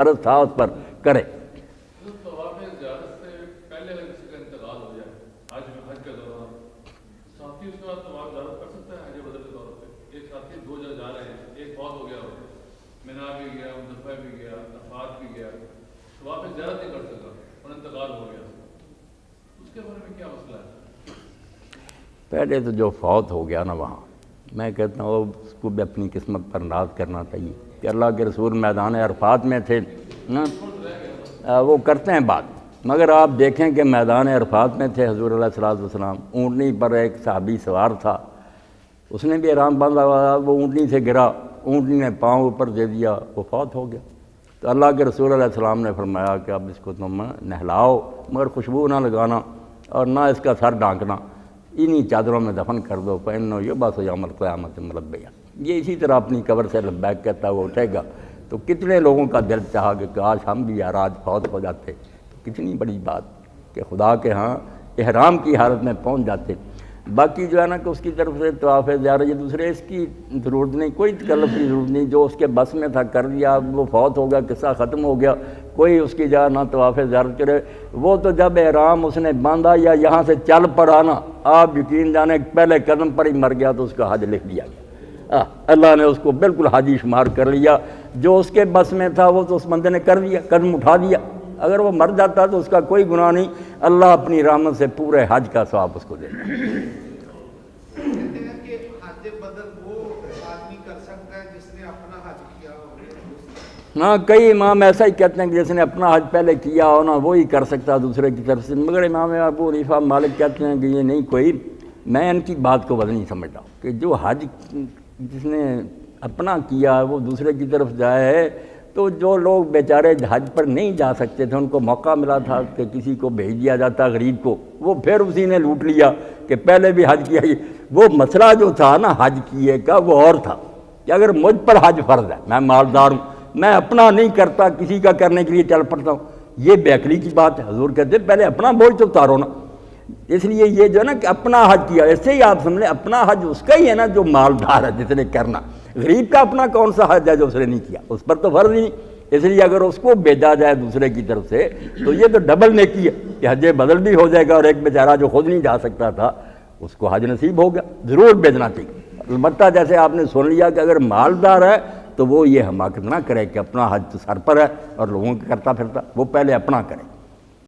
عرض تھا اس پر کرے۔ طواف زیارت سے پہلے اگر کسی کا انتقال ہو جائے حج کے دوران، ساتھی اس کے بعد طواف زیارت کر سکتا ہے حج بدل کے طور پہ؟ ایک ساتھی دو جگہ جا رہے ہیں، ایک فوت ہو گیا ہو، منا بھی گیا، مزدلفہ بھی گیا، عرفات بھی گیا، طواف زیارت نہیں کر سکا اور انتقال ہو گیا، اس کے بارے میں کیا مسئلہ ہے؟ پہلے تو جو فوت ہو گیا نا وہاں، میں کہتا ہوں اس کو بھی اپنی قسمت پر ناز کرنا چاہیے کہ اللہ کے رسول میدان عرفات میں تھے نا، وہ کرتے ہیں بات، مگر آپ دیکھیں کہ میدان عرفات میں تھے حضور علیہ السلام، اونٹنی پر ایک صحابی سوار تھا، اس نے بھی احرام باندھا ہوا، وہ اونٹنی سے گرا، اونٹنی نے پاؤں اوپر دے دیا، وہ فوت ہو گیا۔ تو اللہ کے رسول علیہ السلام نے فرمایا کہ اب اس کو تم نہلاؤ مگر خوشبو نہ لگانا اور نہ اس کا سر ڈھانکنا، انہی چادروں میں دفن کر دو، فإنہ یبعث یوم القیامۃ ملبیا۔ یہ اسی طرح اپنی قبر سے لبیک کہتا وہ اٹھے گا۔ تو کتنے لوگوں کا دل چاہا کہ کاش ہم بھی یار آج فوت ہو جاتے، کتنی بڑی بات کہ خدا کے ہاں احرام کی حالت میں پہنچ جاتے۔ باقی جو ہے نا کہ اس کی طرف سے طواف زیارت یہ دوسرے اس کی ضرورت نہیں، کوئی تکلف کی ضرورت نہیں، جو اس کے بس میں تھا کر دیا، وہ فوت ہو گیا، قصہ ختم ہو گیا، کوئی اس کی جگہ نہ طواف زیارت کرے۔ وہ تو جب احرام اس نے باندھا یا یہاں سے چل پڑا نا، آپ یقین جانے پہلے قدم پر ہی مر گیا تو اس کا حج لکھ دیا گیا، اللہ نے اس کو بالکل حاجی شمار کر لیا۔ جو اس کے بس میں تھا وہ تو اس بندے نے کر دیا، قدم اٹھا دیا، اگر وہ مر جاتا تو اس کا کوئی گناہ نہیں، اللہ اپنی رحمت سے پورے حج کا ثواب اس کو دے گا۔ کہتے ہیں کہ حج بدل وہ آدمی کر سکتا ہے جس نے اپنا حج کیا ہو۔ ہاں کئی امام ایسا ہی کہتے ہیں کہ جس نے اپنا حج پہلے کیا ہو نا وہی کر سکتا دوسرے کی طرف سے، مگر امام ابو حنیفہ مالک کہتے ہیں کہ یہ نہیں، کوئی میں ان کی بات کو وزن نہیں سمجھتا کہ جو حج جس نے اپنا کیا وہ دوسرے کی طرف جائے، تو جو لوگ بیچارے حج پر نہیں جا سکتے تھے ان کو موقع ملا تھا کہ کسی کو بھیج دیا جاتا غریب کو، وہ پھر اسی نے لوٹ لیا کہ پہلے بھی حج کیا۔ وہ مسئلہ جو تھا نا حج کیے کا وہ اور تھا کہ اگر مجھ پر حج فرض ہے، میں مالدار ہوں، میں اپنا نہیں کرتا کسی کا کرنے کے لیے چل پڑتا ہوں، یہ بے عقلی کی بات ہے۔ حضور کہتے ہیں پہلے اپنا بوجھ تو اتارو نا، اس لیے یہ جو ہے نا کہ اپنا حج کیا، ایسے ہی آپ سمجھ لیں اپنا حج اس کا ہی ہے نا جو مالدار ہے جس نے کرنا، غریب کا اپنا کون سا حج ہے جو اس نے نہیں کیا، اس پر تو فرض ہی نہیں۔ اس لیے اگر اس کو بھیجا جائے دوسرے کی طرف سے تو یہ تو ڈبل نیکی ہے کہ حج بدل بھی ہو جائے گا اور ایک بیچارہ جو خود نہیں جا سکتا تھا اس کو حج نصیب ہو گیا۔ ضرور بھیجنا چاہیے، البتہ جیسے آپ نے سن لیا کہ اگر مالدار ہے تو وہ یہ حماقت نہ کرے کہ اپنا حج تو سر پر ہے اور لوگوں کا کرتا پھرتا، وہ پہلے اپنا کرے۔